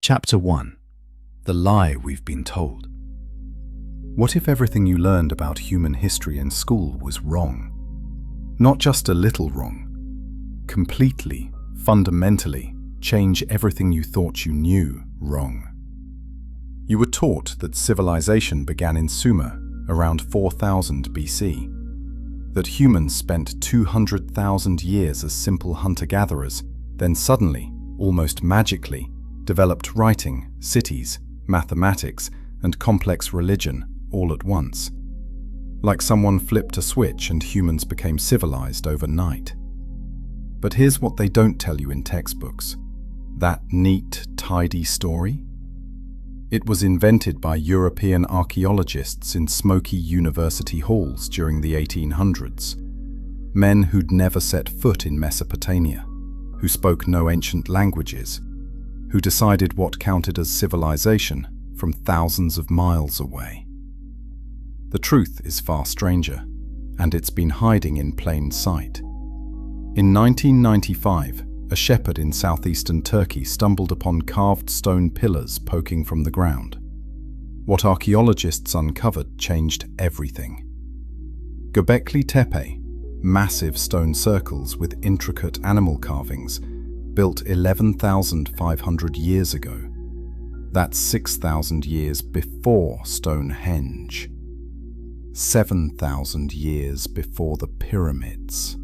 Chapter 1. The Lie We've Been Told. What if everything you learned about human history in school was wrong? Not just a little wrong. Completely, fundamentally, change everything you thought you knew wrong. You were taught that civilization began in Sumer around 4000 BC, that humans spent 200,000 years as simple hunter-gatherers, then suddenly, almost magically, developed writing, cities, mathematics, and complex religion all at once. Like someone flipped a switch and humans became civilized overnight. But here's what they don't tell you in textbooks. That neat, tidy story? It was invented by European archaeologists in smoky university halls during the 1800s. Men who'd never set foot in Mesopotamia, who spoke no ancient languages, who decided what counted as civilization from thousands of miles away. The truth is far stranger, and it's been hiding in plain sight. In 1995, a shepherd in southeastern Turkey stumbled upon carved stone pillars poking from the ground. What archaeologists uncovered changed everything. Göbekli Tepe, massive stone circles with intricate animal carvings, built 11,500 years ago. That's 6,000 years before Stonehenge. 7,000 years before the pyramids.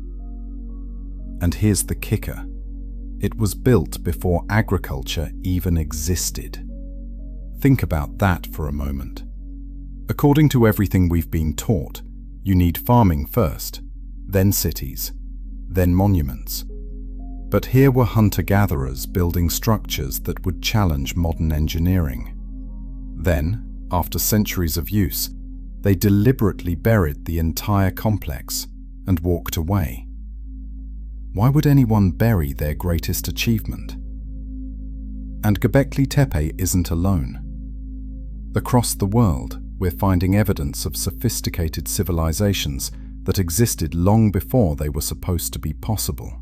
And here's the kicker. It was built before agriculture even existed. Think about that for a moment. According to everything we've been taught, you need farming first, then cities, then monuments. But here were hunter-gatherers building structures that would challenge modern engineering. Then, after centuries of use, they deliberately buried the entire complex and walked away. Why would anyone bury their greatest achievement? And Göbekli Tepe isn't alone. Across the world, we're finding evidence of sophisticated civilizations that existed long before they were supposed to be possible.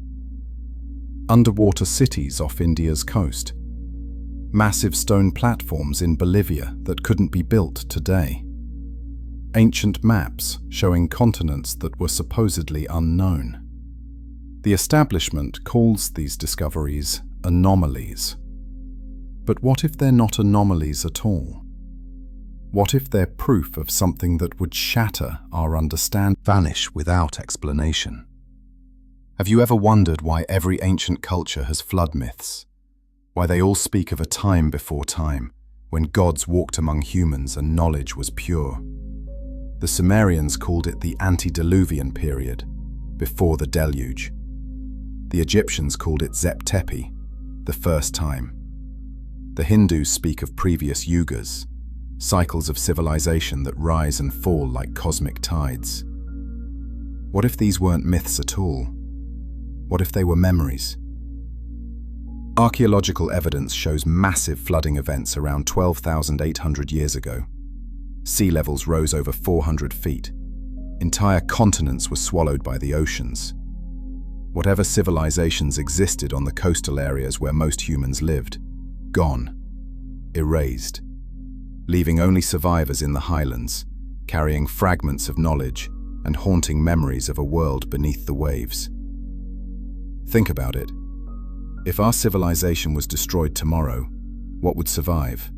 Underwater cities off India's coast. Massive stone platforms in Bolivia that couldn't be built today. Ancient maps showing continents that were supposedly unknown. The establishment calls these discoveries anomalies. But what if they're not anomalies at all? What if they're proof of something that would shatter our understanding, vanish without explanation? Have you ever wondered why every ancient culture has flood myths? Why they all speak of a time before time, when gods walked among humans and knowledge was pure? The Sumerians called it the antediluvian period, before the deluge. The Egyptians called it Zep Tepi, the first time. The Hindus speak of previous yugas, cycles of civilization that rise and fall like cosmic tides. What if these weren't myths at all? What if they were memories? Archaeological evidence shows massive flooding events around 12,800 years ago. Sea levels rose over 400 feet. Entire continents were swallowed by the oceans. Whatever civilizations existed on the coastal areas where most humans lived, gone, erased, leaving only survivors in the highlands, carrying fragments of knowledge and haunting memories of a world beneath the waves. Think about it. If our civilization was destroyed tomorrow, what would survive?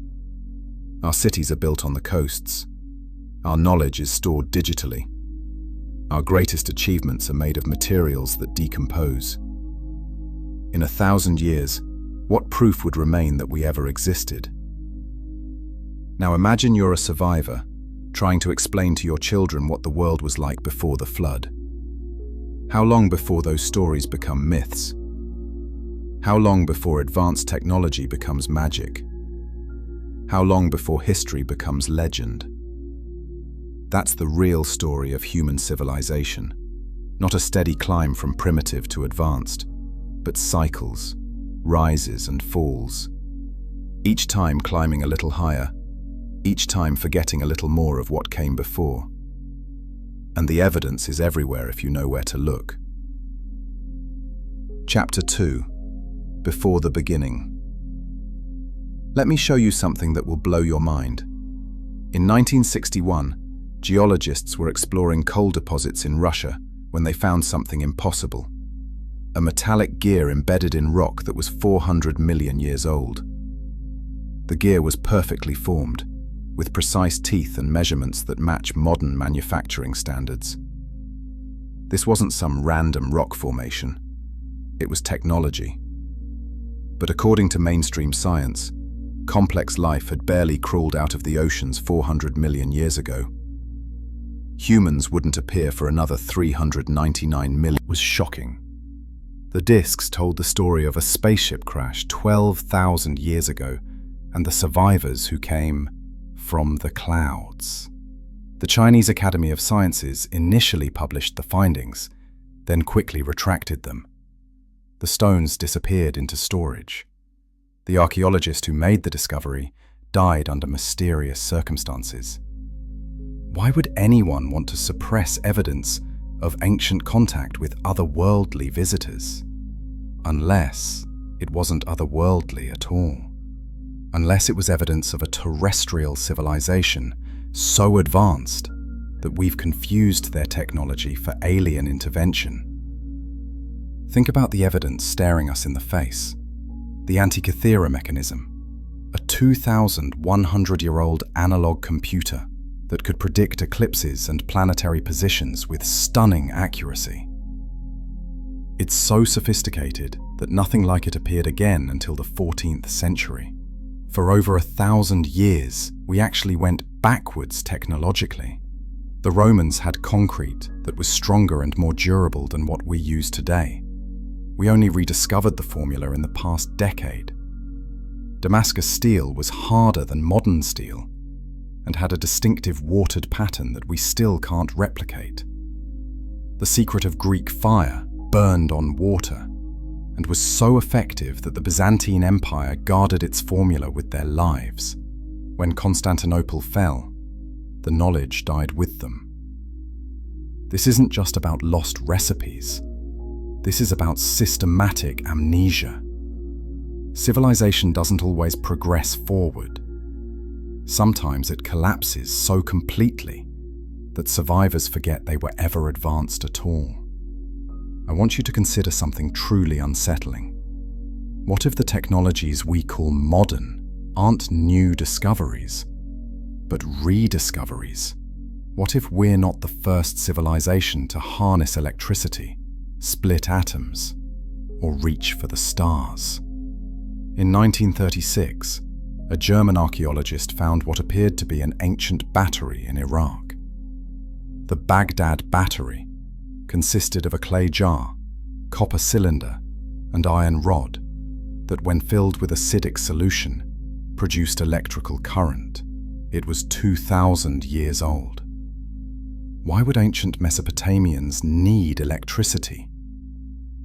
Our cities are built on the coasts. Our knowledge is stored digitally. Our greatest achievements are made of materials that decompose. In 1,000 years, what proof would remain that we ever existed? Now imagine you're a survivor, trying to explain to your children what the world was like before the flood. How long before those stories become myths? How long before advanced technology becomes magic? How long before history becomes legend? That's the real story of human civilization. Not a steady climb from primitive to advanced, but cycles, rises and falls. Each time climbing a little higher, each time forgetting a little more of what came before. And the evidence is everywhere if you know where to look. Chapter 2. Before the Beginning. Let me show you something that will blow your mind. In 1961, geologists were exploring coal deposits in Russia when they found something impossible: a metallic gear embedded in rock that was 400 million years old. The gear was perfectly formed, with precise teeth and measurements that match modern manufacturing standards. This wasn't some random rock formation. It was technology. But according to mainstream science, complex life had barely crawled out of the oceans 400 million years ago. Humans wouldn't appear for another 399 million. It was shocking. The discs told the story of a spaceship crash 12,000 years ago and the survivors who came from the clouds. The Chinese Academy of Sciences initially published the findings, then quickly retracted them. The stones disappeared into storage. The archaeologist who made the discovery died under mysterious circumstances. Why would anyone want to suppress evidence of ancient contact with otherworldly visitors? Unless it wasn't otherworldly at all. Unless it was evidence of a terrestrial civilization so advanced that we've confused their technology for alien intervention. Think about the evidence staring us in the face. The Antikythera mechanism, a 2,100-year-old analog computer that could predict eclipses and planetary positions with stunning accuracy. It's so sophisticated that nothing like it appeared again until the 14th century. For over 1,000 years, we actually went backwards technologically. The Romans had concrete that was stronger and more durable than what we use today. We only rediscovered the formula in the past decade. Damascus steel was harder than modern steel and had a distinctive watered pattern that we still can't replicate. The secret of Greek fire burned on water and was so effective that the Byzantine Empire guarded its formula with their lives. When Constantinople fell, the knowledge died with them. This isn't just about lost recipes. This is about systematic amnesia. Civilization doesn't always progress forward. Sometimes it collapses so completely that survivors forget they were ever advanced at all. I want you to consider something truly unsettling. What if the technologies we call modern aren't new discoveries, but rediscoveries? What if we're not the first civilization to harness electricity, split atoms, or reach for the stars? In 1936, a German archaeologist found what appeared to be an ancient battery in Iraq. The Baghdad Battery consisted of a clay jar, copper cylinder, and iron rod that, when filled with acidic solution, produced electrical current. It was 2,000 years old. Why would ancient Mesopotamians need electricity?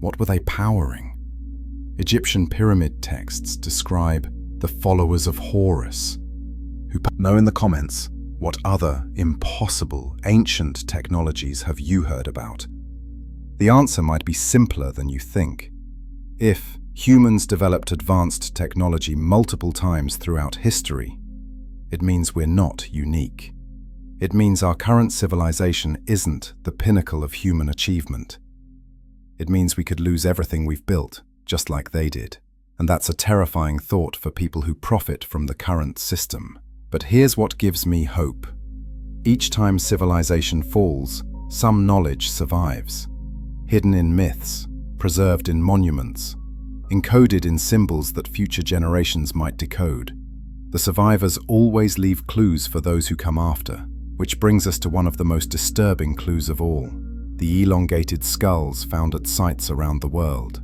What were they powering? Egyptian pyramid texts describe the followers of Horus, who know in the comments what other impossible ancient technologies have you heard about. The answer might be simpler than you think. If humans developed advanced technology multiple times throughout history, it means we're not unique. It means our current civilization isn't the pinnacle of human achievement. It means we could lose everything we've built, just like they did. And that's a terrifying thought for people who profit from the current system. But here's what gives me hope. Each time civilization falls, some knowledge survives. Hidden in myths, preserved in monuments, encoded in symbols that future generations might decode. The survivors always leave clues for those who come after, which brings us to one of the most disturbing clues of all: the elongated skulls found at sites around the world.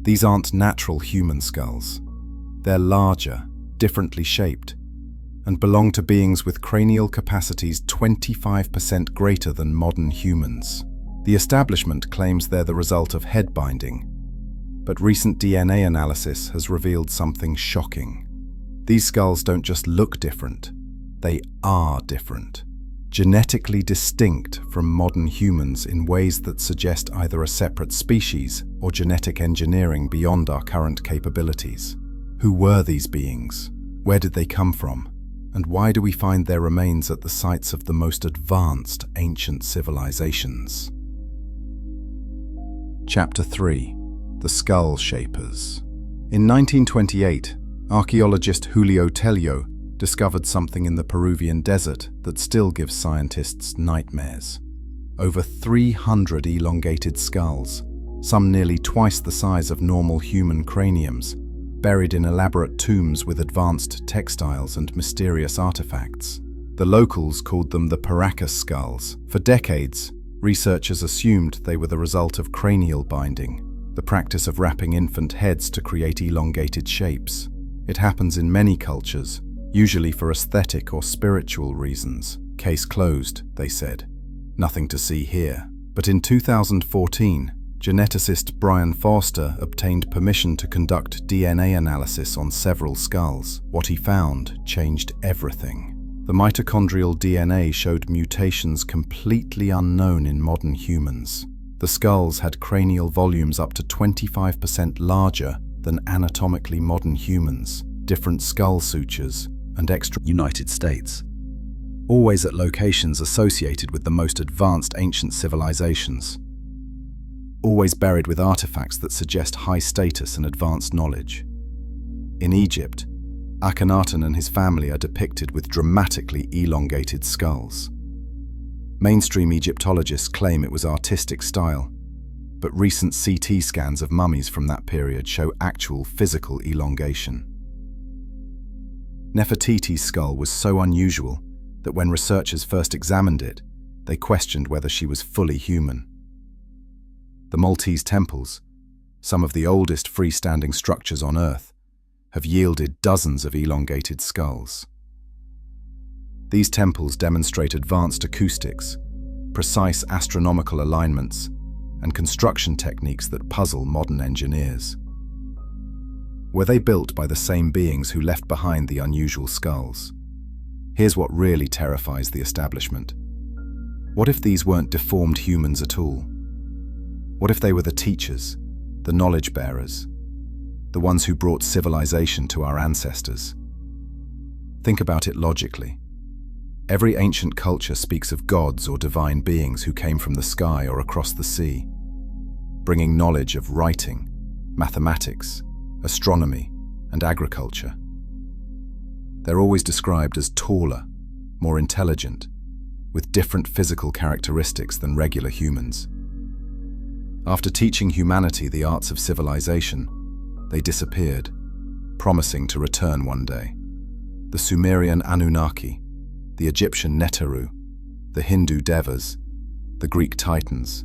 These aren't natural human skulls. They're larger, differently shaped, and belong to beings with cranial capacities 25% greater than modern humans. The establishment claims they're the result of head binding, but recent DNA analysis has revealed something shocking. These skulls don't just look different, they are different. Genetically distinct from modern humans in ways that suggest either a separate species or genetic engineering beyond our current capabilities. Who were these beings? Where did they come from? And why do we find their remains at the sites of the most advanced ancient civilizations? Chapter 3. The Skull Shapers. In 1928, archaeologist Julio Tello discovered something in the Peruvian desert that still gives scientists nightmares. Over 300 elongated skulls, some nearly twice the size of normal human craniums, buried in elaborate tombs with advanced textiles and mysterious artifacts. The locals called them the Paracas skulls. For decades, researchers assumed they were the result of cranial binding, the practice of wrapping infant heads to create elongated shapes. It happens in many cultures, usually for aesthetic or spiritual reasons. Case closed, they said. Nothing to see here. But in 2014, geneticist Brian Foster obtained permission to conduct DNA analysis on several skulls. What he found changed everything. The mitochondrial DNA showed mutations completely unknown in modern humans. The skulls had cranial volumes up to 25% larger than anatomically modern humans, different skull sutures, and extra United States. Always at locations associated with the most advanced ancient civilizations. Always buried with artifacts that suggest high status and advanced knowledge. In Egypt, Akhenaten and his family are depicted with dramatically elongated skulls. Mainstream Egyptologists claim it was artistic style, but recent CT scans of mummies from that period show actual physical elongation. Nefertiti's skull was so unusual that when researchers first examined it, they questioned whether she was fully human. The Maltese temples, some of the oldest freestanding structures on Earth, have yielded dozens of elongated skulls. These temples demonstrate advanced acoustics, precise astronomical alignments, and construction techniques that puzzle modern engineers. Were they built by the same beings who left behind the unusual skulls? Here's what really terrifies the establishment. What if these weren't deformed humans at all? What if they were the teachers, the knowledge bearers, the ones who brought civilization to our ancestors? Think about it logically. Every ancient culture speaks of gods or divine beings who came from the sky or across the sea, bringing knowledge of writing, mathematics, astronomy, and agriculture. They're always described as taller, more intelligent, with different physical characteristics than regular humans. After teaching humanity the arts of civilization, they disappeared, promising to return one day. The Sumerian Anunnaki, the Egyptian Neteru, the Hindu Devas, the Greek Titans,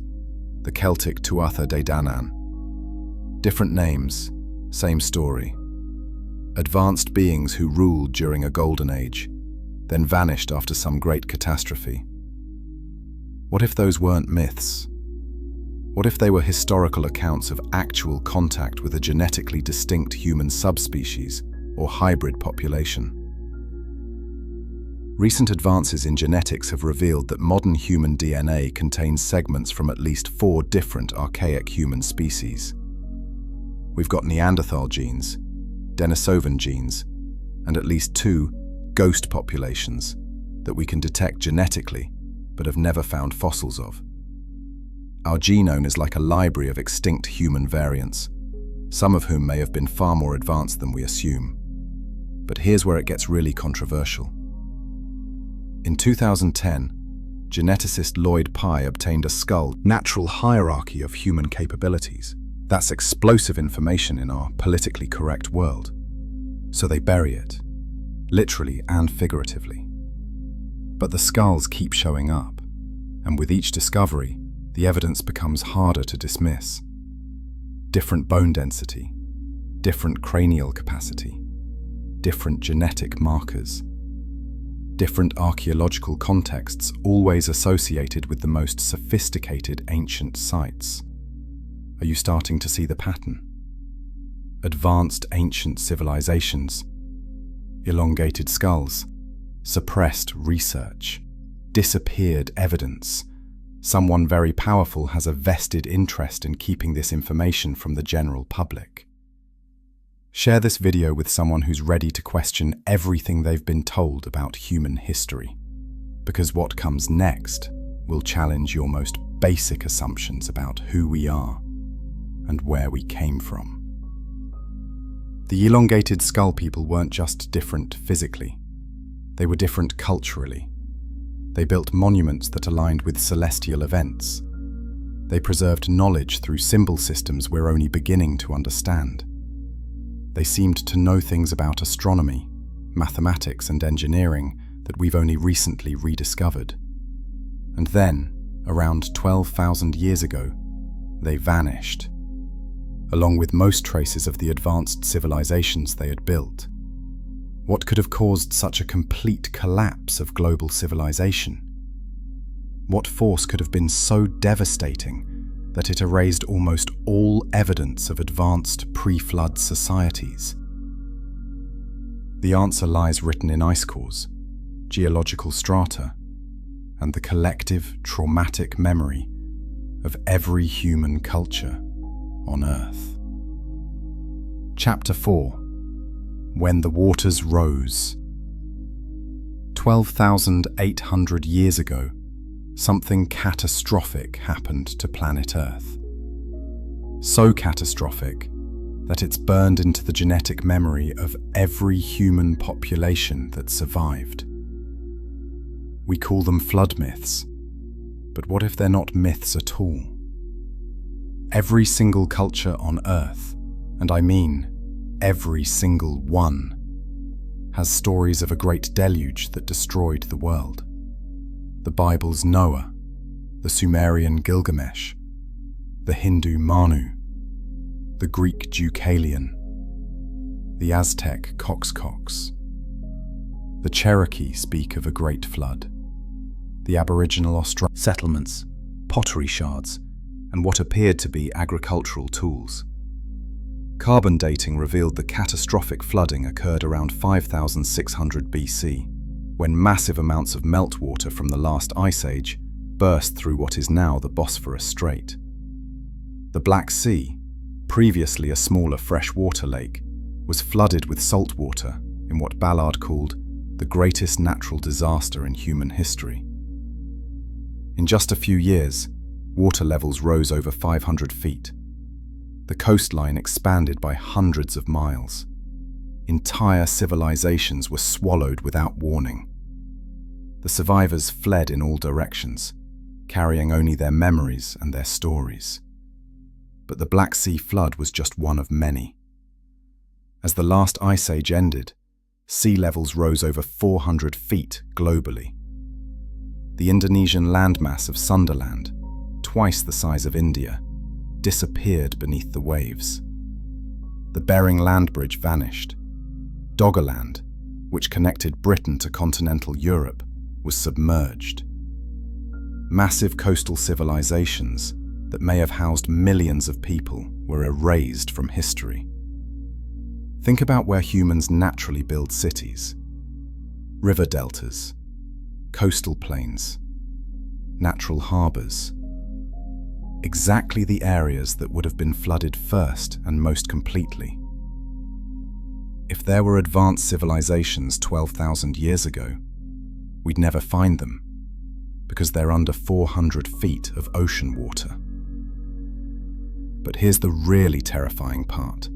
the Celtic Tuatha De Danann. Different names, same story. Advanced beings who ruled during a golden age, then vanished after some great catastrophe. What if those weren't myths? What if they were historical accounts of actual contact with a genetically distinct human subspecies or hybrid population? Recent advances in genetics have revealed that modern human DNA contains segments from at least 4 different archaic human species. We've got Neanderthal genes, Denisovan genes, and at least 2 ghost populations that we can detect genetically but have never found fossils of. Our genome is like a library of extinct human variants, some of whom may have been far more advanced than we assume. But here's where it gets really controversial. In 2010, geneticist Lloyd Pye obtained a skull natural hierarchy of human capabilities. That's explosive information in our politically correct world. So they bury it, literally and figuratively. But the skulls keep showing up, and with each discovery, the evidence becomes harder to dismiss. Different bone density, different cranial capacity, different genetic markers, different archaeological contexts always associated with the most sophisticated ancient sites. Are you starting to see the pattern? Advanced ancient civilizations, elongated skulls, suppressed research, disappeared evidence. Someone very powerful has a vested interest in keeping this information from the general public. Share this video with someone who's ready to question everything they've been told about human history, because what comes next will challenge your most basic assumptions about who we are and where we came from. The elongated skull people weren't just different physically, they were different culturally. They built monuments that aligned with celestial events. They preserved knowledge through symbol systems we're only beginning to understand. They seemed to know things about astronomy, mathematics, and engineering that we've only recently rediscovered. And then, around 12,000 years ago, they vanished, along with most traces of the advanced civilizations they had built. What could have caused such a complete collapse of global civilization? What force could have been so devastating that it erased almost all evidence of advanced pre-flood societies? The answer lies written in ice cores, geological strata, and the collective traumatic memory of every human culture on Earth. Chapter 4: When the Waters Rose. 12,800 years ago, something catastrophic happened to planet Earth. So catastrophic that it's burned into the genetic memory of every human population that survived. We call them flood myths, but what if they're not myths at all? Every single culture on Earth, and I mean every single one, has stories of a great deluge that destroyed the world. The Bible's Noah, the Sumerian Gilgamesh, the Hindu Manu, the Greek Deucalion, the Aztec Coxcox. The Cherokee speak of a great flood. The Aboriginal Australian settlements, pottery shards, and what appeared to be agricultural tools. Carbon dating revealed the catastrophic flooding occurred around 5,600 BC, when massive amounts of meltwater from the last ice age burst through what is now the Bosphorus Strait. The Black Sea, previously a smaller freshwater lake, was flooded with salt water in what Ballard called the greatest natural disaster in human history. In just a few years, water levels rose over 500 feet. The coastline expanded by hundreds of miles. Entire civilizations were swallowed without warning. The survivors fled in all directions, carrying only their memories and their stories. But the Black Sea flood was just one of many. As the last ice age ended, sea levels rose over 400 feet globally. The Indonesian landmass of Sundaland, twice the size of India, disappeared beneath the waves. The Bering Land Bridge vanished. Doggerland, which connected Britain to continental Europe, was submerged. Massive coastal civilizations that may have housed millions of people were erased from history. Think about where humans naturally build cities. River deltas, coastal plains, natural harbors. Exactly the areas that would have been flooded first and most completely. If there were advanced civilizations 12,000 years ago, we'd never find them, because they're under 400 feet of ocean water. But here's the really terrifying part.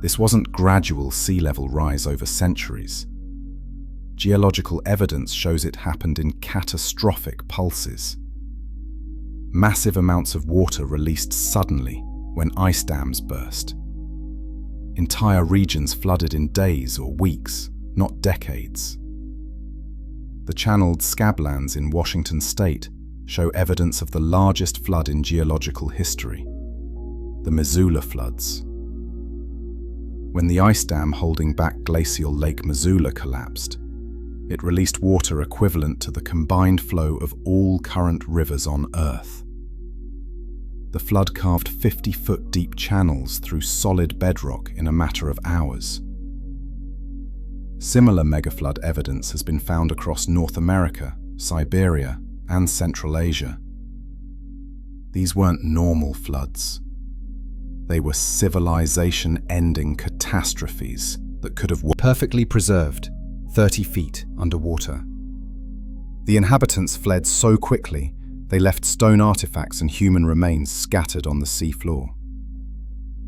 This wasn't gradual sea level rise over centuries. Geological evidence shows it happened in catastrophic pulses. Massive amounts of water released suddenly when ice dams burst. Entire regions flooded in days or weeks, not decades. The channeled scablands in Washington state show evidence of the largest flood in geological history, the Missoula floods. When the ice dam holding back glacial Lake Missoula collapsed, it released water equivalent to the combined flow of all current rivers on Earth. The flood carved 50-foot deep channels through solid bedrock in a matter of hours. Similar megaflood evidence has been found across North America, Siberia, and Central Asia. These weren't normal floods. They were civilization-ending catastrophes that could have perfectly preserved, 30 feet underwater. The inhabitants fled so quickly, they left stone artifacts and human remains scattered on the sea floor.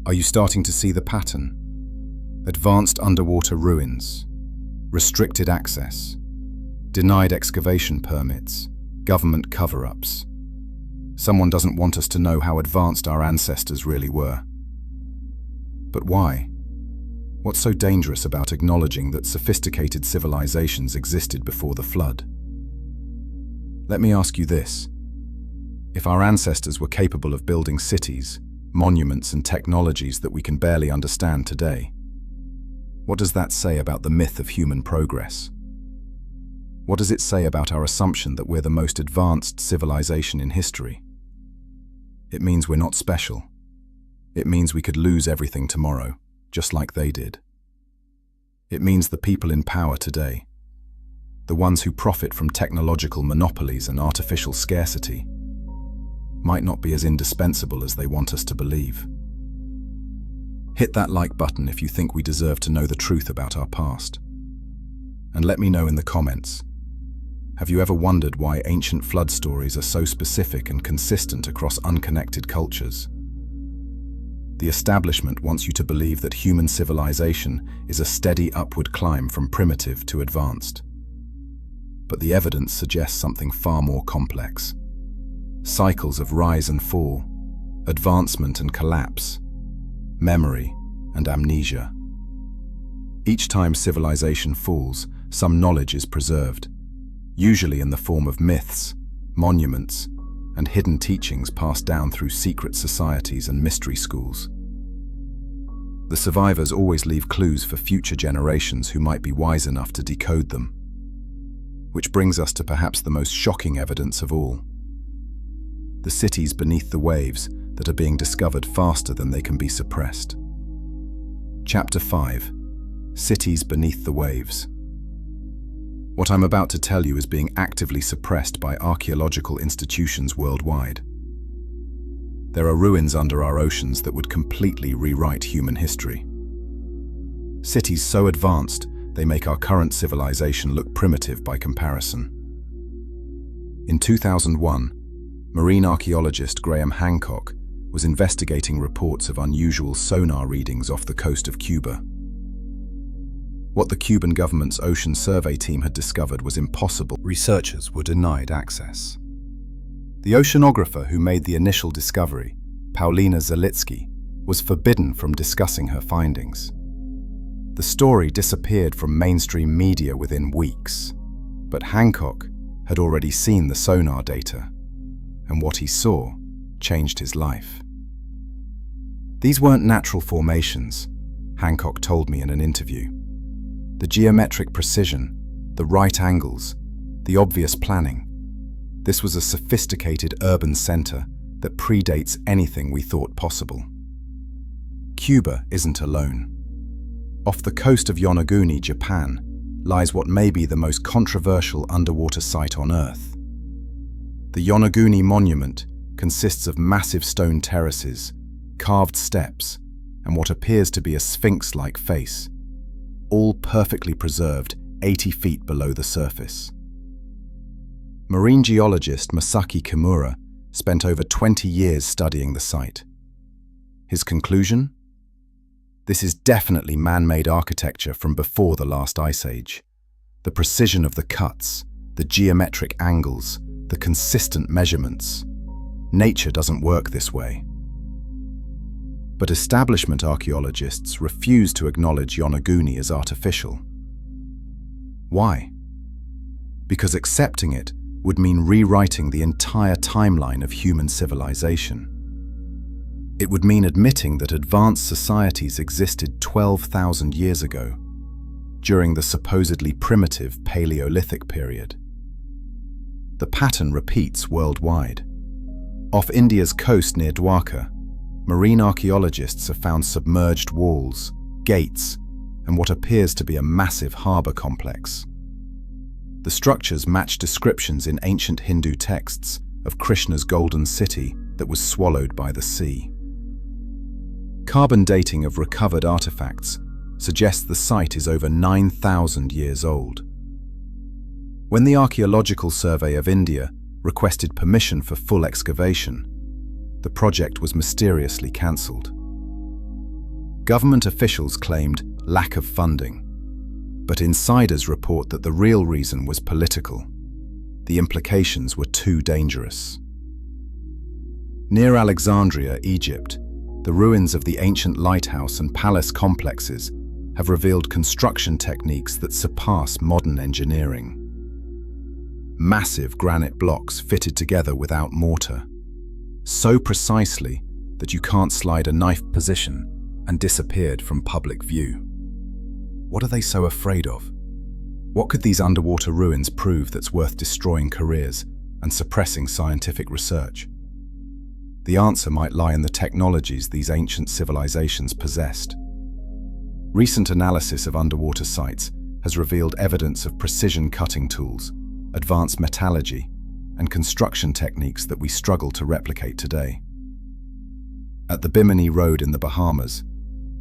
Are you starting to see the pattern? Advanced underwater ruins, restricted access, denied excavation permits, government cover-ups. Someone doesn't want us to know how advanced our ancestors really were. But why? What's so dangerous about acknowledging that sophisticated civilizations existed before the flood? Let me ask you this. If our ancestors were capable of building cities, monuments, and technologies that we can barely understand today, what does that say about the myth of human progress? What does it say about our assumption that we're the most advanced civilization in history? It means we're not special. It means we could lose everything tomorrow, just like they did. It means the people in power today, the ones who profit from technological monopolies and artificial scarcity, might not be as indispensable as they want us to believe. Hit that like button if you think we deserve to know the truth about our past. And let me know in the comments, have you ever wondered why ancient flood stories are so specific and consistent across unconnected cultures? The establishment wants you to believe that human civilization is a steady upward climb from primitive to advanced. But the evidence suggests something far more complex. Cycles of rise and fall, advancement and collapse, memory and amnesia. Each time civilization falls, some knowledge is preserved, usually in the form of myths, monuments, and hidden teachings passed down through secret societies and mystery schools. The survivors always leave clues for future generations who might be wise enough to decode them. Which brings us to perhaps the most shocking evidence of all. The cities beneath the waves that are being discovered faster than they can be suppressed. Chapter 5. Cities beneath the waves. What I'm about to tell you is being actively suppressed by archaeological institutions worldwide. There are ruins under our oceans that would completely rewrite human history. Cities so advanced, they make our current civilization look primitive by comparison. In 2001, marine archaeologist Graham Hancock was investigating reports of unusual sonar readings off the coast of Cuba. What the Cuban government's ocean survey team had discovered was impossible. Researchers were denied access. The oceanographer who made the initial discovery, Paulina Zalitsky, was forbidden from discussing her findings. The story disappeared from mainstream media within weeks, but Hancock had already seen the sonar data, and what he saw changed his life. These weren't natural formations, Hancock told me in an interview. The geometric precision, the right angles, the obvious planning. This was a sophisticated urban center that predates anything we thought possible. Cuba isn't alone. Off the coast of Yonaguni, Japan, lies what may be the most controversial underwater site on Earth. The Yonaguni Monument consists of massive stone terraces, carved steps, and what appears to be a sphinx-like face, all perfectly preserved 80 feet below the surface. Marine geologist Masaki Kimura spent over 20 years studying the site. His conclusion? This is definitely man-made architecture from before the last ice age. The precision of the cuts, the geometric angles, the consistent measurements. Nature doesn't work this way. But establishment archaeologists refuse to acknowledge Yonaguni as artificial. Why? Because accepting it would mean rewriting the entire timeline of human civilization. It would mean admitting that advanced societies existed 12,000 years ago, during the supposedly primitive Paleolithic period. The pattern repeats worldwide. Off India's coast near Dwarka, marine archaeologists have found submerged walls, gates, and what appears to be a massive harbor complex. The structures match descriptions in ancient Hindu texts of Krishna's golden city that was swallowed by the sea. Carbon dating of recovered artifacts suggests the site is over 9,000 years old. When the Archaeological Survey of India requested permission for full excavation, the project was mysteriously cancelled. Government officials claimed lack of funding, but insiders report that the real reason was political. The implications were too dangerous. Near Alexandria, Egypt, the ruins of the ancient lighthouse and palace complexes have revealed construction techniques that surpass modern engineering. Massive granite blocks fitted together without mortar, so precisely that you can't slide a knife position, and disappeared from public view. What are they so afraid of? What could these underwater ruins prove that's worth destroying careers and suppressing scientific research? The answer might lie in the technologies these ancient civilizations possessed. Recent analysis of underwater sites has revealed evidence of precision cutting tools, advanced metallurgy, and construction techniques that we struggle to replicate today. At the Bimini Road in the Bahamas,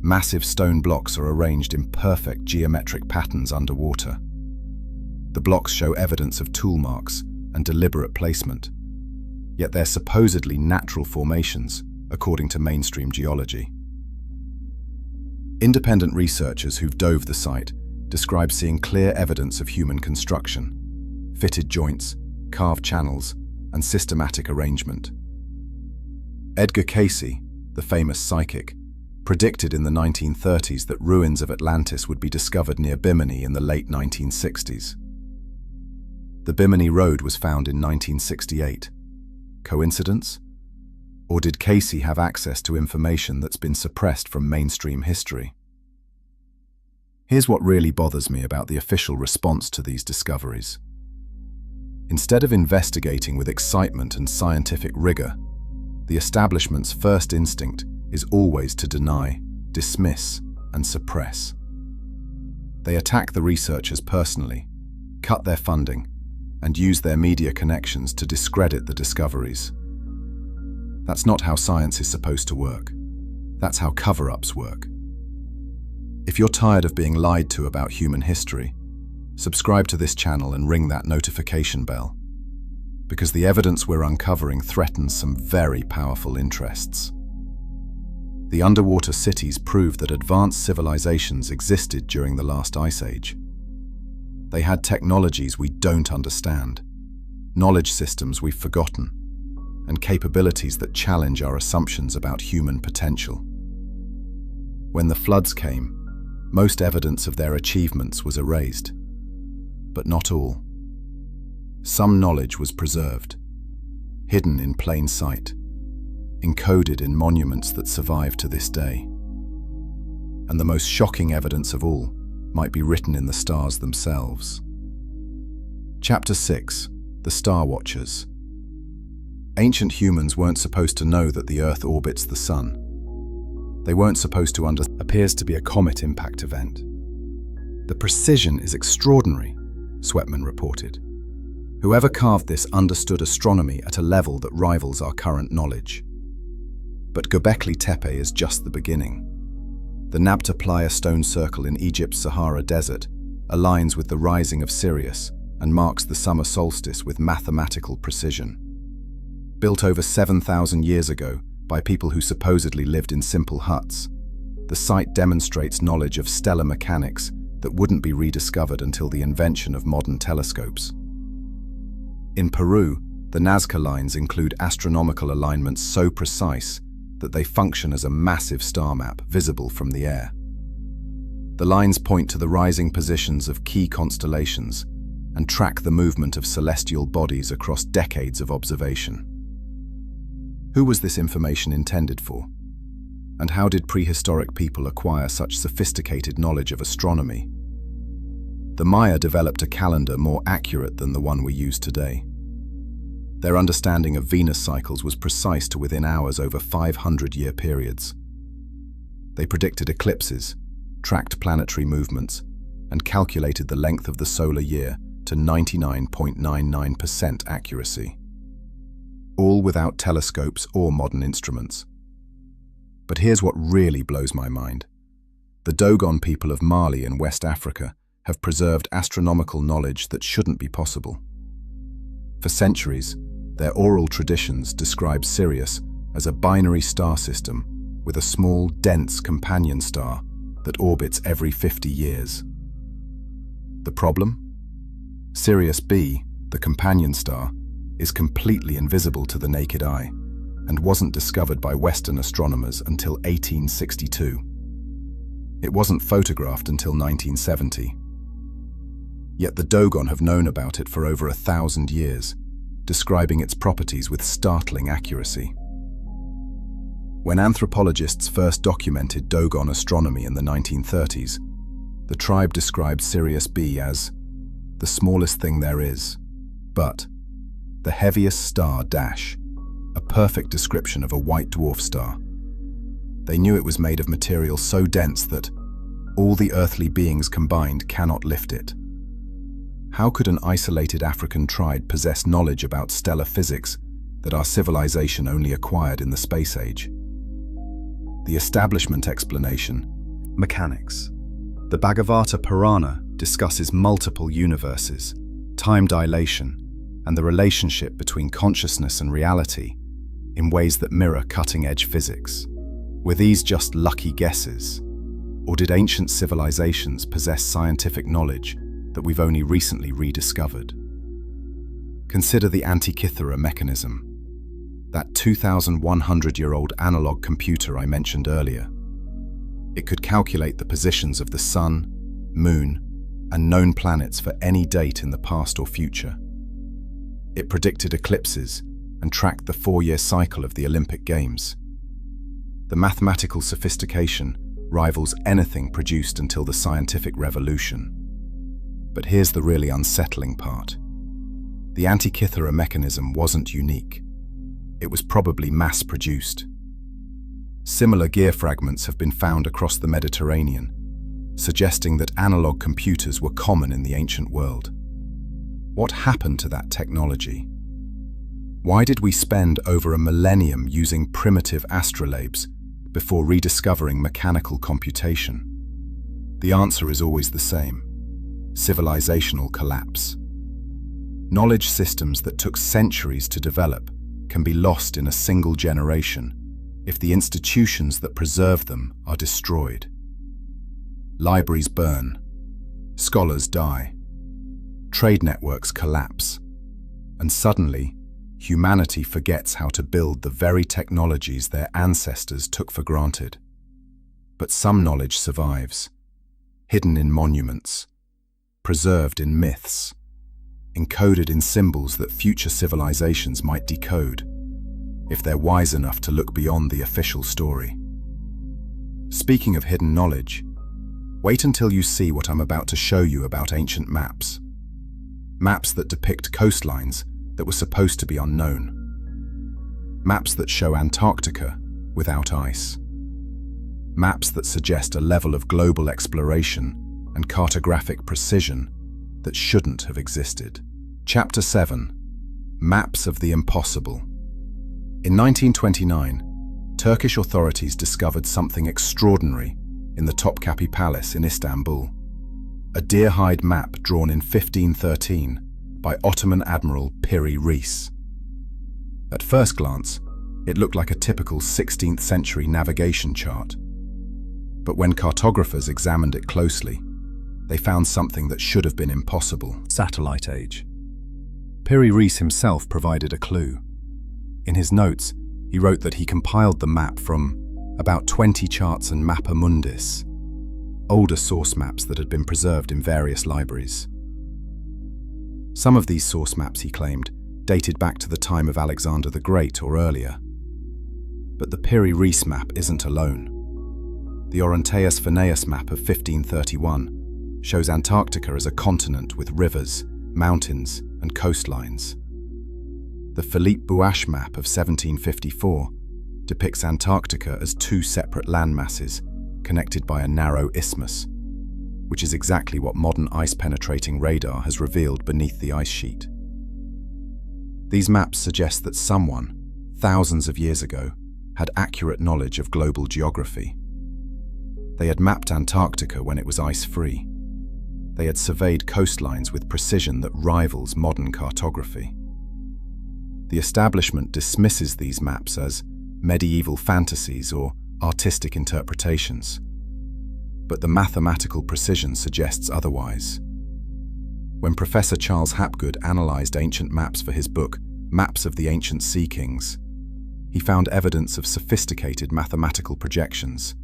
massive stone blocks are arranged in perfect geometric patterns underwater. The blocks show evidence of tool marks and deliberate placement, yet they're supposedly natural formations, according to mainstream geology. Independent researchers who've dove the site describe seeing clear evidence of human construction: fitted joints, carved channels, and systematic arrangement. Edgar Cayce, the famous psychic, predicted in the 1930s that ruins of Atlantis would be discovered near Bimini in the late 1960s. The Bimini Road was found in 1968. Coincidence? Or did Cayce have access to information that's been suppressed from mainstream history? Here's what really bothers me about the official response to these discoveries. Instead of investigating with excitement and scientific rigor, the establishment's first instinct is always to deny, dismiss, and suppress. They attack the researchers personally, cut their funding, and use their media connections to discredit the discoveries. That's not how science is supposed to work. That's how cover-ups work. If you're tired of being lied to about human history, subscribe to this channel and ring that notification bell, because the evidence we're uncovering threatens some very powerful interests. The underwater cities prove that advanced civilizations existed during the last ice age. They had technologies we don't understand, knowledge systems we've forgotten, and capabilities that challenge our assumptions about human potential. When the floods came, most evidence of their achievements was erased. But not all. Some knowledge was preserved, hidden in plain sight, encoded in monuments that survive to this day. And the most shocking evidence of all might be written in the stars themselves. Chapter 6: The Star Watchers. Ancient humans weren't supposed to know that the Earth orbits the Sun. They weren't supposed to understand what appears to be a comet impact event. The precision is extraordinary, Sweatman reported. Whoever carved this understood astronomy at a level that rivals our current knowledge. But Göbekli Tepe is just the beginning. The Nabta Playa stone circle in Egypt's Sahara Desert aligns with the rising of Sirius and marks the summer solstice with mathematical precision. Built over 7,000 years ago by people who supposedly lived in simple huts, the site demonstrates knowledge of stellar mechanics that wouldn't be rediscovered until the invention of modern telescopes. In Peru, the Nazca lines include astronomical alignments so precise that they function as a massive star map visible from the air. The lines point to the rising positions of key constellations and track the movement of celestial bodies across decades of observation. Who was this information intended for? And how did prehistoric people acquire such sophisticated knowledge of astronomy? The Maya developed a calendar more accurate than the one we use today. Their understanding of Venus cycles was precise to within hours over 500-year periods. They predicted eclipses, tracked planetary movements, and calculated the length of the solar year to 99.99% accuracy. All without telescopes or modern instruments. But here's what really blows my mind. The Dogon people of Mali in West Africa have preserved astronomical knowledge that shouldn't be possible. For centuries, their oral traditions describe Sirius as a binary star system with a small, dense companion star that orbits every 50 years. The problem? Sirius B, the companion star, is completely invisible to the naked eye and wasn't discovered by Western astronomers until 1862. It wasn't photographed until 1970. Yet the Dogon have known about it for over 1,000 years, describing its properties with startling accuracy. When anthropologists first documented Dogon astronomy in the 1930s, the tribe described Sirius B as the smallest thing there is, but the heaviest star dash, a perfect description of a white dwarf star. They knew it was made of material so dense that all the earthly beings combined cannot lift it. How could an isolated African tribe possess knowledge about stellar physics that our civilization only acquired in the space age? The establishment explanation: mechanics. The Bhagavata Purana discusses multiple universes, time dilation, and the relationship between consciousness and reality in ways that mirror cutting-edge physics. Were these just lucky guesses? Or did ancient civilizations possess scientific knowledge that we've only recently rediscovered? Consider the Antikythera mechanism, that 2,100-year-old analog computer I mentioned earlier. It could calculate the positions of the sun, moon, and known planets for any date in the past or future. It predicted eclipses and tracked the 4-year cycle of the Olympic Games. The mathematical sophistication rivals anything produced until the scientific revolution. But here's the really unsettling part. The Antikythera mechanism wasn't unique. It was probably mass-produced. Similar gear fragments have been found across the Mediterranean, suggesting that analog computers were common in the ancient world. What happened to that technology? Why did we spend over a millennium using primitive astrolabes before rediscovering mechanical computation? The answer is always the same: civilizational collapse. Knowledge systems that took centuries to develop can be lost in a single generation if the institutions that preserve them are destroyed. Libraries burn, scholars die, trade networks collapse, and suddenly, humanity forgets how to build the very technologies their ancestors took for granted. But some knowledge survives, hidden in monuments, preserved in myths, encoded in symbols that future civilizations might decode, if they're wise enough to look beyond the official story. Speaking of hidden knowledge, wait until you see what I'm about to show you about ancient maps. Maps that depict coastlines that were supposed to be unknown. Maps that show Antarctica without ice. Maps that suggest a level of global exploration and cartographic precision that shouldn't have existed. Chapter 7. Maps of the Impossible. In 1929, Turkish authorities discovered something extraordinary in the Topkapi Palace in Istanbul. A deer-hide map drawn in 1513 by Ottoman Admiral Piri Reis. At first glance, it looked like a typical 16th century navigation chart. But when cartographers examined it closely, they found something that should have been impossible. Satellite age. Piri Reis himself provided a clue. In his notes, he wrote that he compiled the map from about 20 charts and mappa mundis, older source maps that had been preserved in various libraries. Some of these source maps, he claimed, dated back to the time of Alexander the Great or earlier. But the Piri Reis map isn't alone. The Oronteus Phineus map of 1531 shows Antarctica as a continent with rivers, mountains, and coastlines. The Philippe Bouache map of 1754 depicts Antarctica as two separate landmasses connected by a narrow isthmus, which is exactly what modern ice-penetrating radar has revealed beneath the ice sheet. These maps suggest that someone, thousands of years ago, had accurate knowledge of global geography. They had mapped Antarctica when it was ice-free. They had surveyed coastlines with precision that rivals modern cartography. The establishment dismisses these maps as medieval fantasies or artistic interpretations. But the mathematical precision suggests otherwise. When Professor Charles Hapgood analyzed ancient maps for his book, Maps of the Ancient Sea Kings, he found evidence of sophisticated mathematical projections,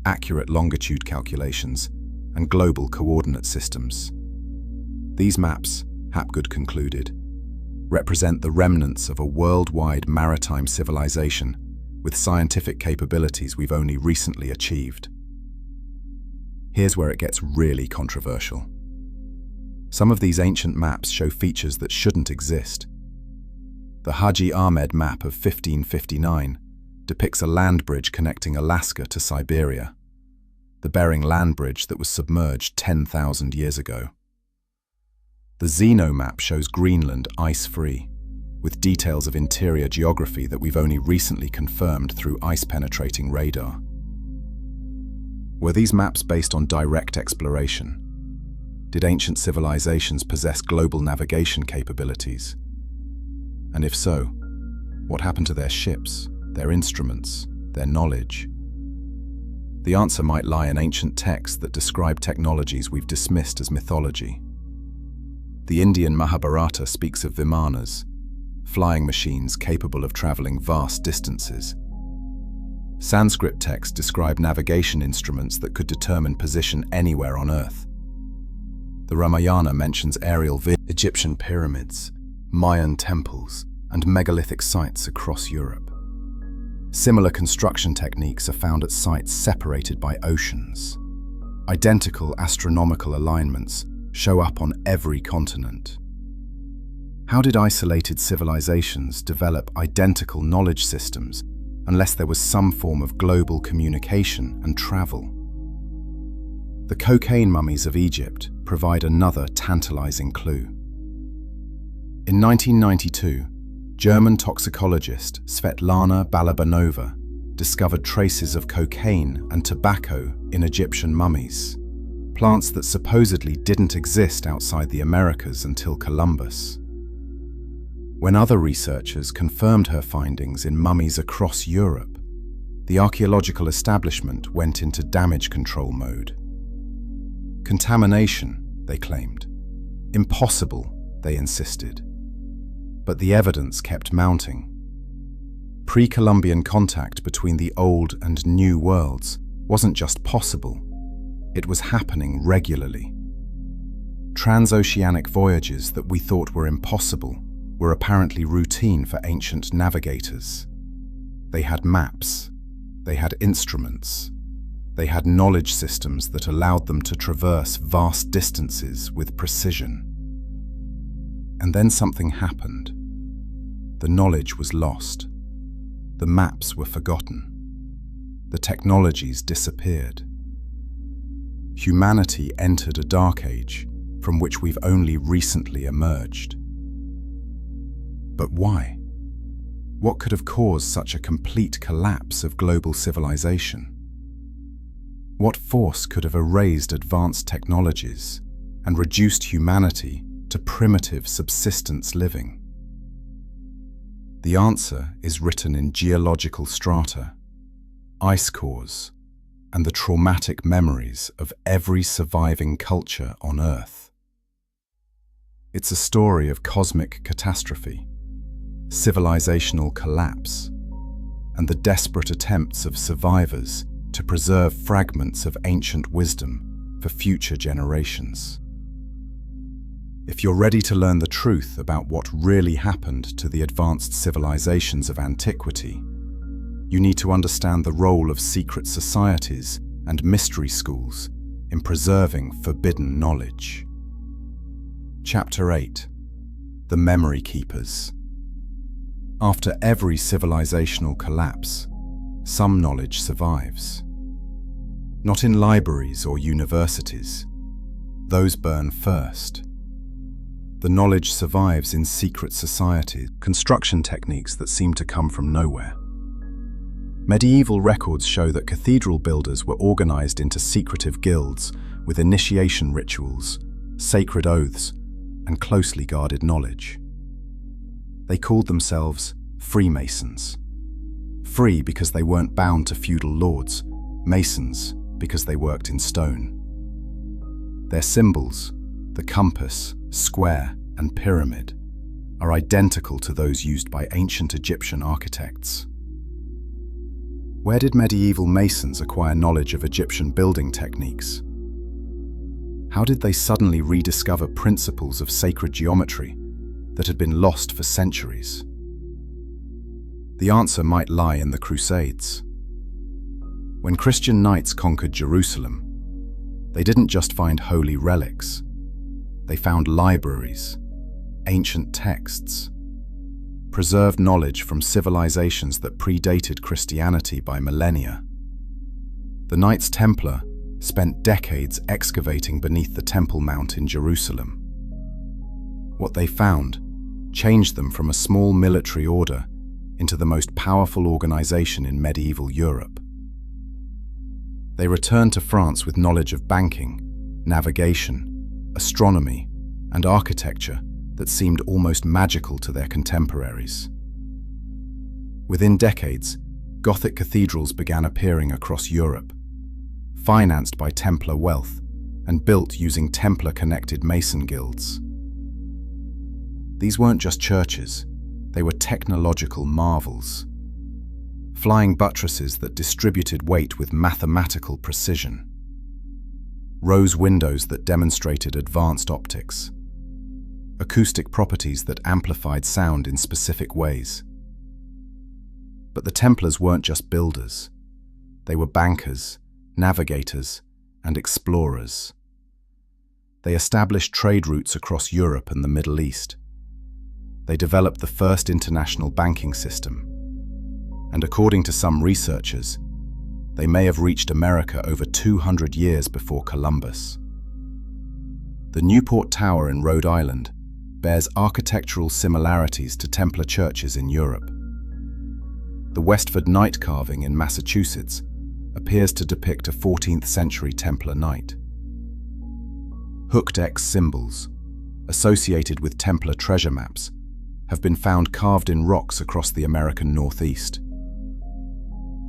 accurate longitude calculations, and global coordinate systems. These maps, Hapgood concluded, represent the remnants of a worldwide maritime civilization with scientific capabilities we've only recently achieved. Here's where it gets really controversial. Some of these ancient maps show features that shouldn't exist. The Haji Ahmed map of 1559 depicts a land bridge connecting Alaska to Siberia, the Bering Land Bridge that was submerged 10,000 years ago. The Zeno map shows Greenland ice-free, with details of interior geography that we've only recently confirmed through ice-penetrating radar. Were these maps based on direct exploration? Did ancient civilizations possess global navigation capabilities? And if so, what happened to their ships, their instruments, their knowledge? The answer might lie in ancient texts that describe technologies we've dismissed as mythology. The Indian Mahabharata speaks of Vimanas, flying machines capable of traveling vast distances. Sanskrit texts describe navigation instruments that could determine position anywhere on Earth. The Ramayana mentions aerial Egyptian pyramids, Mayan temples, and megalithic sites across Europe. Similar construction techniques are found at sites separated by oceans. Identical astronomical alignments show up on every continent. How did isolated civilizations develop identical knowledge systems unless there was some form of global communication and travel? The cocaine mummies of Egypt provide another tantalizing clue. In 1992, German toxicologist Svetlana Balabanova discovered traces of cocaine and tobacco in Egyptian mummies, plants that supposedly didn't exist outside the Americas until Columbus. When other researchers confirmed her findings in mummies across Europe, the archaeological establishment went into damage control mode. Contamination, they claimed. Impossible, they insisted. But the evidence kept mounting. Pre-Columbian contact between the old and new worlds wasn't just possible, it was happening regularly. Transoceanic voyages that we thought were impossible were apparently routine for ancient navigators. They had maps, they had instruments, they had knowledge systems that allowed them to traverse vast distances with precision. And then something happened. The knowledge was lost. The maps were forgotten. The technologies disappeared. Humanity entered a dark age from which we've only recently emerged. But why? What could have caused such a complete collapse of global civilization? What force could have erased advanced technologies and reduced humanity to primitive subsistence living? The answer is written in geological strata, ice cores, and the traumatic memories of every surviving culture on Earth. It's a story of cosmic catastrophe, civilizational collapse, and the desperate attempts of survivors to preserve fragments of ancient wisdom for future generations. If you're ready to learn the truth about what really happened to the advanced civilizations of antiquity, you need to understand the role of secret societies and mystery schools in preserving forbidden knowledge. Chapter 8: The Memory Keepers. After every civilizational collapse, some knowledge survives. Not in libraries or universities. Those burn first. The knowledge survives in secret societies, construction techniques that seem to come from nowhere. Medieval records show that cathedral builders were organized into secretive guilds with initiation rituals, sacred oaths, and closely guarded knowledge. They called themselves Freemasons. Free because they weren't bound to feudal lords, Masons because they worked in stone. Their symbols, the compass, square, and pyramid, are identical to those used by ancient Egyptian architects. Where did medieval Masons acquire knowledge of Egyptian building techniques? How did they suddenly rediscover principles of sacred geometry that had been lost for centuries? The answer might lie in the Crusades. When Christian knights conquered Jerusalem, they didn't just find holy relics. They found libraries, ancient texts, preserved knowledge from civilizations that predated Christianity by millennia. The Knights Templar spent decades excavating beneath the Temple Mount in Jerusalem. What they found changed them from a small military order into the most powerful organization in medieval Europe. They returned to France with knowledge of banking, navigation, astronomy, and architecture that seemed almost magical to their contemporaries. Within decades, Gothic cathedrals began appearing across Europe, financed by Templar wealth and built using Templar-connected Mason guilds. These weren't just churches, they were technological marvels. Flying buttresses that distributed weight with mathematical precision. Rose windows that demonstrated advanced optics. Acoustic properties that amplified sound in specific ways. But the Templars weren't just builders. They were bankers, navigators, and explorers. They established trade routes across Europe and the Middle East. They developed the first international banking system. And according to some researchers, they may have reached America over 200 years before Columbus. The Newport Tower in Rhode Island bears architectural similarities to Templar churches in Europe. The Westford Knight carving in Massachusetts appears to depict a 14th century Templar knight. Hooked X symbols, associated with Templar treasure maps, have been found carved in rocks across the American Northeast.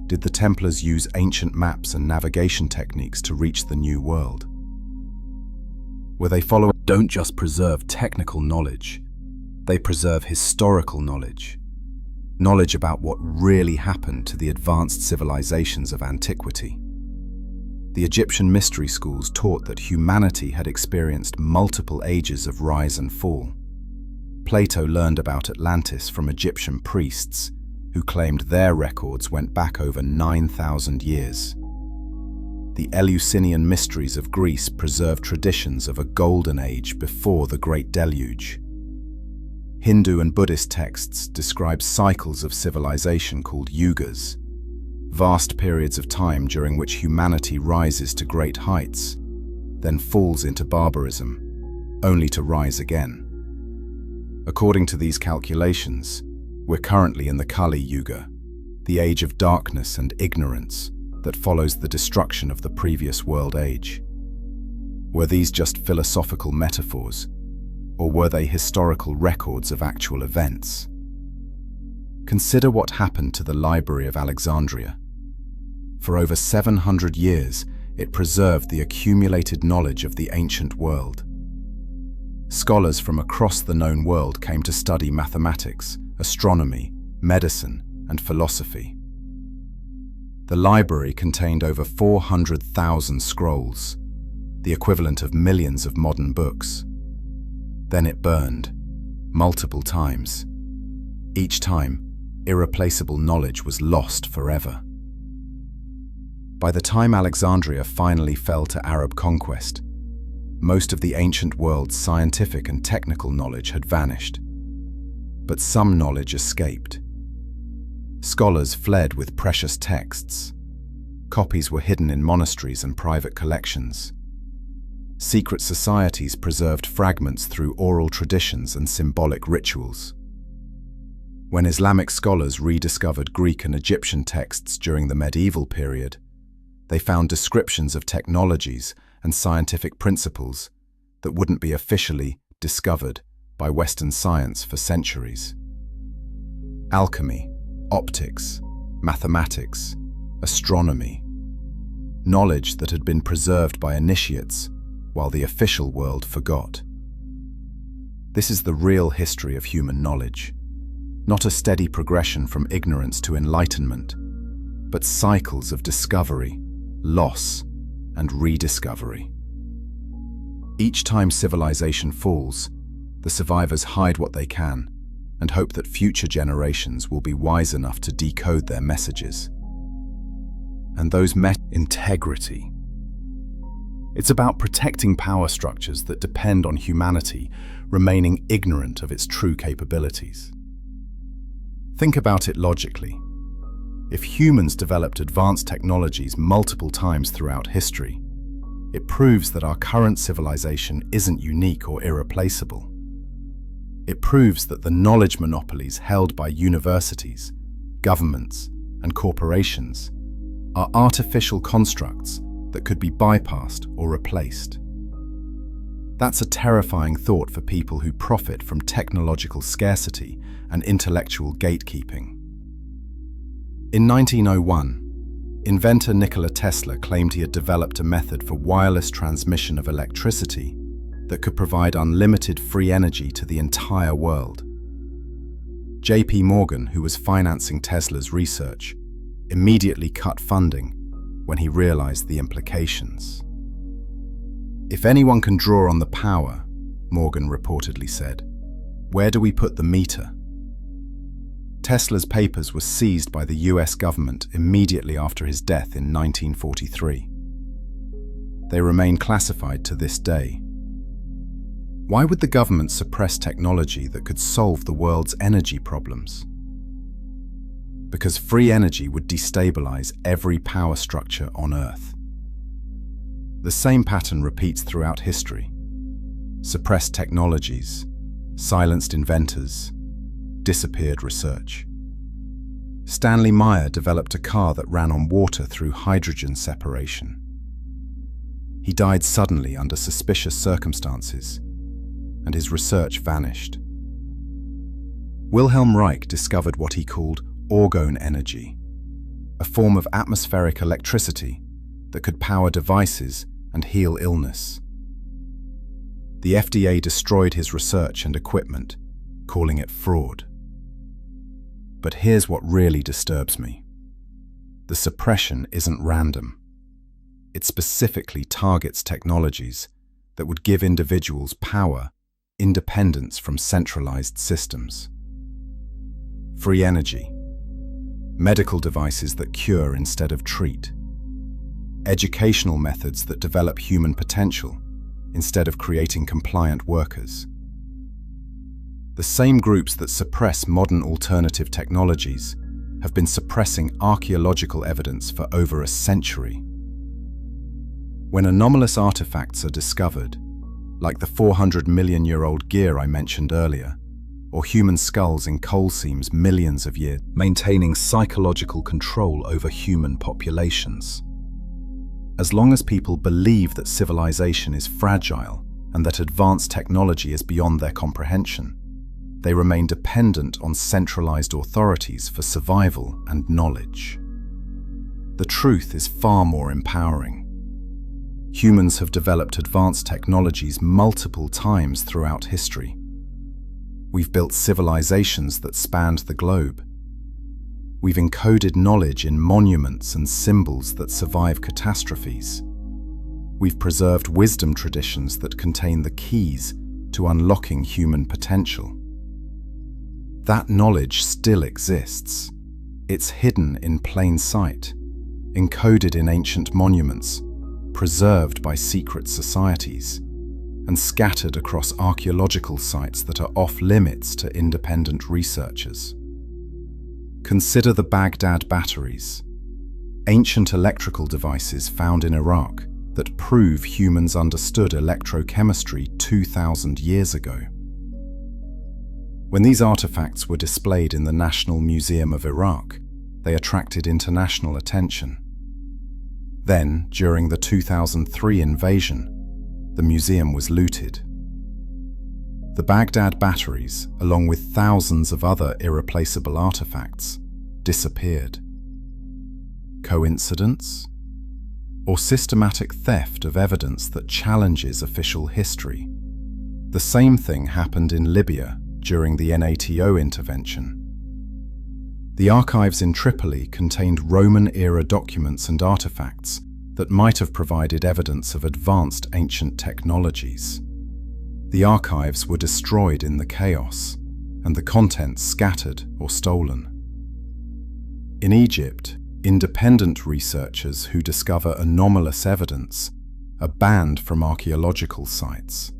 Did the Templars use ancient maps and navigation techniques to reach the New World? Were they following? Don't just preserve technical knowledge, they preserve historical knowledge. Knowledge about what really happened to the advanced civilizations of antiquity. The Egyptian mystery schools taught that humanity had experienced multiple ages of rise and fall. Plato learned about Atlantis from Egyptian priests, who claimed their records went back over 9,000 years. The Eleusinian mysteries of Greece preserved traditions of a golden age before the Great Deluge. Hindu and Buddhist texts describe cycles of civilization called yugas, vast periods of time during which humanity rises to great heights, then falls into barbarism, only to rise again. According to these calculations, we're currently in the Kali Yuga, the age of darkness and ignorance that follows the destruction of the previous world age. Were these just philosophical metaphors, or were they historical records of actual events? Consider what happened to the Library of Alexandria. For over 700 years, it preserved the accumulated knowledge of the ancient world. Scholars from across the known world came to study mathematics, astronomy, medicine, and philosophy. The library contained over 400,000 scrolls, the equivalent of millions of modern books. Then it burned, multiple times. Each time, irreplaceable knowledge was lost forever. By the time Alexandria finally fell to Arab conquest, most of the ancient world's scientific and technical knowledge had vanished. But some knowledge escaped. Scholars fled with precious texts. Copies were hidden in monasteries and private collections. Secret societies preserved fragments through oral traditions and symbolic rituals. When Islamic scholars rediscovered Greek and Egyptian texts during the medieval period, they found descriptions of technologies and scientific principles that wouldn't be officially discovered by Western science for centuries. Alchemy, optics, mathematics, astronomy, knowledge that had been preserved by initiates while the official world forgot. This is the real history of human knowledge, not a steady progression from ignorance to enlightenment, but cycles of discovery, loss, and rediscovery. Each time civilization falls, the survivors hide what they can and hope that future generations will be wise enough to decode their messages. And those integrity. It's about protecting power structures that depend on humanity remaining ignorant of its true capabilities. Think about it logically. If humans developed advanced technologies multiple times throughout history, it proves that our current civilization isn't unique or irreplaceable. It proves that the knowledge monopolies held by universities, governments, and corporations are artificial constructs that could be bypassed or replaced. That's a terrifying thought for people who profit from technological scarcity and intellectual gatekeeping. In 1901, inventor Nikola Tesla claimed he had developed a method for wireless transmission of electricity that could provide unlimited free energy to the entire world. J.P. Morgan, who was financing Tesla's research, immediately cut funding when he realized the implications. "If anyone can draw on the power," Morgan reportedly said, "where do we put the meter?" Tesla's papers were seized by the US government immediately after his death in 1943. They remain classified to this day. Why would the government suppress technology that could solve the world's energy problems? Because free energy would destabilize every power structure on Earth. The same pattern repeats throughout history. Suppressed technologies, silenced inventors, disappeared research. Stanley Meyer developed a car that ran on water through hydrogen separation. He died suddenly under suspicious circumstances, and his research vanished. Wilhelm Reich discovered what he called orgone energy, a form of atmospheric electricity that could power devices and heal illness. The FDA destroyed his research and equipment, calling it fraud. But here's what really disturbs me. The suppression isn't random. It specifically targets technologies that would give individuals power, independence from centralized systems. Free energy, medical devices that cure instead of treat, educational methods that develop human potential instead of creating compliant workers. The same groups that suppress modern alternative technologies have been suppressing archaeological evidence for over a century. When anomalous artifacts are discovered, like the 400-million-year-old gear I mentioned earlier, or human skulls in coal seams millions of years, maintaining psychological control over human populations. As long as people believe that civilization is fragile and that advanced technology is beyond their comprehension, they remain dependent on centralized authorities for survival and knowledge. The truth is far more empowering. Humans have developed advanced technologies multiple times throughout history. We've built civilizations that spanned the globe. We've encoded knowledge in monuments and symbols that survive catastrophes. We've preserved wisdom traditions that contain the keys to unlocking human potential. That knowledge still exists. It's hidden in plain sight, encoded in ancient monuments, preserved by secret societies, and scattered across archaeological sites that are off-limits to independent researchers. Consider the Baghdad batteries, ancient electrical devices found in Iraq that prove humans understood electrochemistry 2,000 years ago. When these artifacts were displayed in the National Museum of Iraq, they attracted international attention. Then, during the 2003 invasion, the museum was looted. The Baghdad batteries, along with thousands of other irreplaceable artifacts, disappeared. Coincidence? Or systematic theft of evidence that challenges official history? The same thing happened in Libya during the NATO intervention. The archives in Tripoli contained Roman-era documents and artifacts that might have provided evidence of advanced ancient technologies. The archives were destroyed in the chaos, and the contents scattered or stolen. In Egypt, independent researchers who discover anomalous evidence are banned from archaeological sites.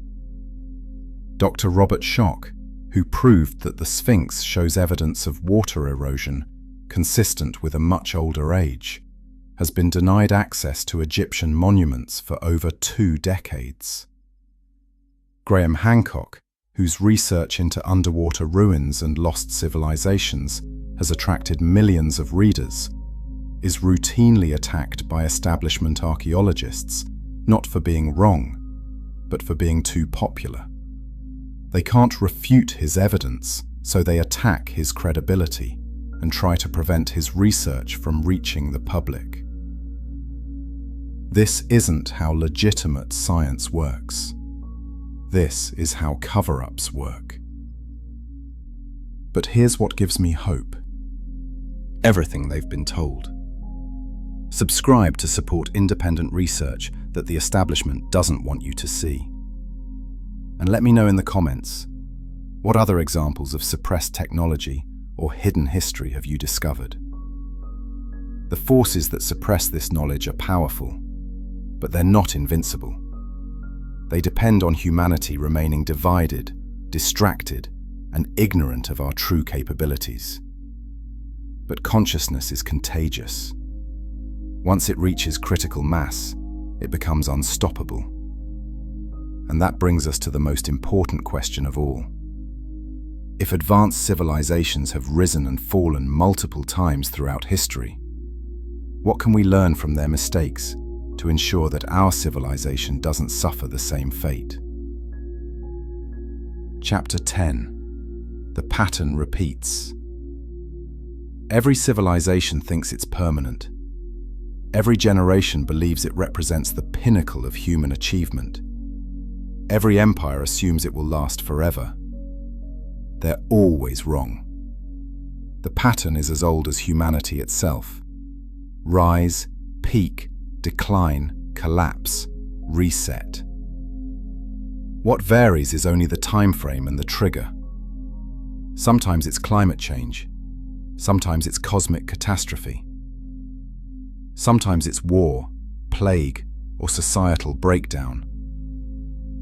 Dr. Robert Schoch, who proved that the Sphinx shows evidence of water erosion consistent with a much older age, has been denied access to Egyptian monuments for over 2 decades. Graham Hancock, whose research into underwater ruins and lost civilizations has attracted millions of readers, is routinely attacked by establishment archaeologists, not for being wrong, but for being too popular. They can't refute his evidence, so they attack his credibility and try to prevent his research from reaching the public. This isn't how legitimate science works. This is how cover-ups work. But here's what gives me hope. Everything they've been told. Subscribe to support independent research that the establishment doesn't want you to see. And let me know in the comments, what other examples of suppressed technology or hidden history have you discovered? The forces that suppress this knowledge are powerful, but they're not invincible. They depend on humanity remaining divided, distracted, and ignorant of our true capabilities. But consciousness is contagious. Once it reaches critical mass, it becomes unstoppable. And that brings us to the most important question of all. If advanced civilizations have risen and fallen multiple times throughout history, what can we learn from their mistakes to ensure that our civilization doesn't suffer the same fate? Chapter 10. The pattern repeats. Every civilization thinks it's permanent. Every generation believes it represents the pinnacle of human achievement. Every empire assumes it will last forever. They're always wrong. The pattern is as old as humanity itself. Rise, peak, decline, collapse, reset. What varies is only the time frame and the trigger. Sometimes it's climate change. Sometimes it's cosmic catastrophe. Sometimes it's war, plague, or societal breakdown.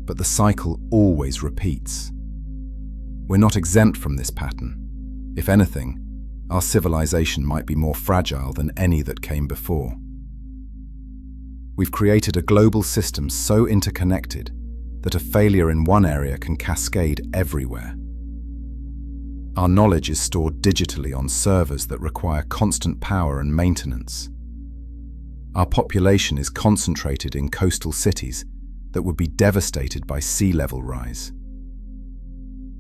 But the cycle always repeats. We're not exempt from this pattern. If anything, our civilization might be more fragile than any that came before. We've created a global system so interconnected that a failure in one area can cascade everywhere. Our knowledge is stored digitally on servers that require constant power and maintenance. Our population is concentrated in coastal cities that would be devastated by sea level rise.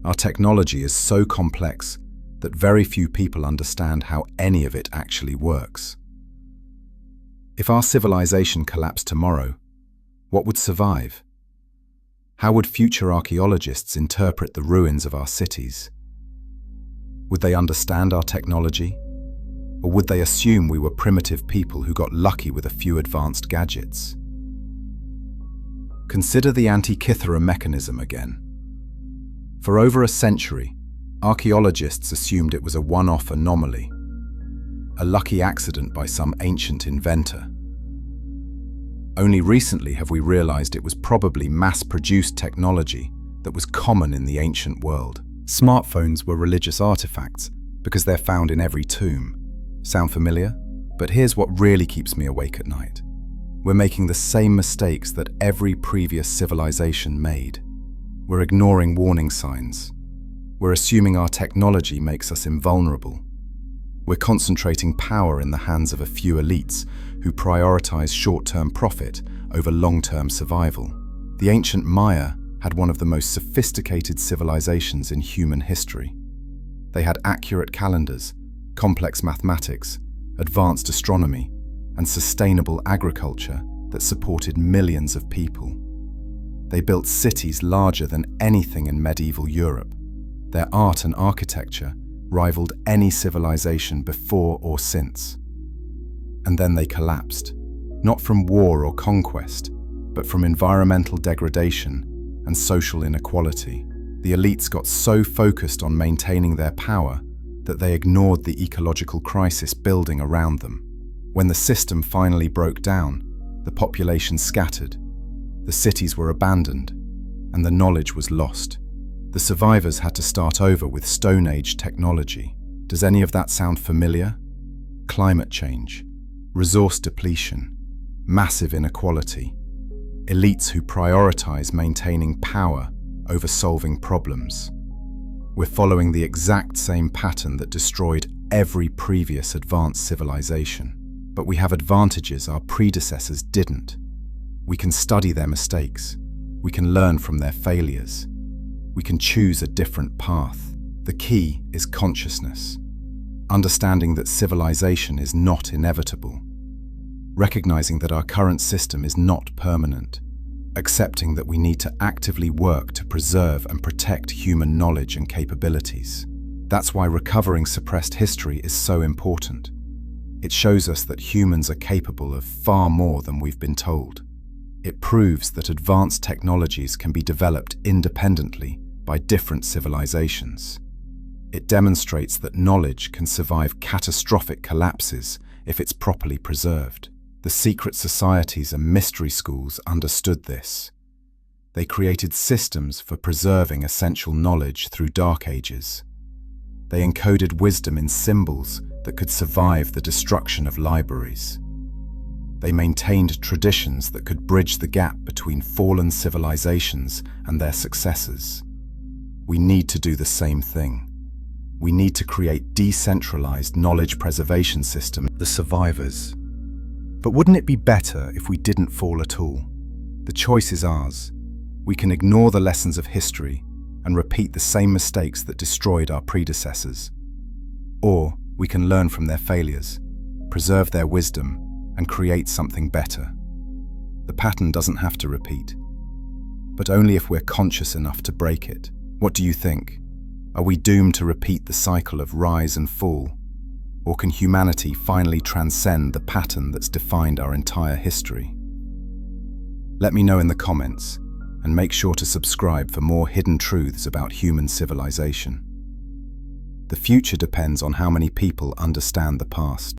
Our technology is so complex that very few people understand how any of it actually works. If our civilization collapsed tomorrow, what would survive? How would future archaeologists interpret the ruins of our cities? Would they understand our technology? Or would they assume we were primitive people who got lucky with a few advanced gadgets? Consider the Antikythera mechanism again. For over a century, archaeologists assumed it was a one-off anomaly, a lucky accident by some ancient inventor. Only recently have we realized it was probably mass-produced technology that was common in the ancient world. Smartphones were religious artifacts because they're found in every tomb. Sound familiar? But here's what really keeps me awake at night. We're making the same mistakes that every previous civilization made. We're ignoring warning signs. We're assuming our technology makes us invulnerable. We're concentrating power in the hands of a few elites who prioritize short-term profit over long-term survival. The ancient Maya had one of the most sophisticated civilizations in human history. They had accurate calendars, complex mathematics, advanced astronomy, and sustainable agriculture that supported millions of people. They built cities larger than anything in medieval Europe. Their art and architecture rivaled any civilization before or since. And then they collapsed, not from war or conquest, but from environmental degradation and social inequality. The elites got so focused on maintaining their power that they ignored the ecological crisis building around them. When the system finally broke down, the population scattered, the cities were abandoned, and the knowledge was lost. The survivors had to start over with Stone Age technology. Does any of that sound familiar? Climate change, resource depletion, massive inequality, elites who prioritize maintaining power over solving problems. We're following the exact same pattern that destroyed every previous advanced civilization. But we have advantages our predecessors didn't. We can study their mistakes. We can learn from their failures. We can choose a different path. The key is consciousness. Understanding that civilization is not inevitable. Recognizing that our current system is not permanent. Accepting that we need to actively work to preserve and protect human knowledge and capabilities. That's why recovering suppressed history is so important. It shows us that humans are capable of far more than we've been told. It proves that advanced technologies can be developed independently by different civilizations. It demonstrates that knowledge can survive catastrophic collapses if it's properly preserved. The secret societies and mystery schools understood this. They created systems for preserving essential knowledge through dark ages. They encoded wisdom in symbols that could survive the destruction of libraries. They maintained traditions that could bridge the gap between fallen civilizations and their successors. We need to do the same thing. We need to create decentralized knowledge preservation systems, the survivors. But wouldn't it be better if we didn't fall at all? The choice is ours. We can ignore the lessons of history and repeat the same mistakes that destroyed our predecessors. Or we can learn from their failures, preserve their wisdom, and create something better. The pattern doesn't have to repeat, but only if we're conscious enough to break it. What do you think? Are we doomed to repeat the cycle of rise and fall? Or can humanity finally transcend the pattern that's defined our entire history? Let me know in the comments, and make sure to subscribe for more hidden truths about human civilization. The future depends on how many people understand the past.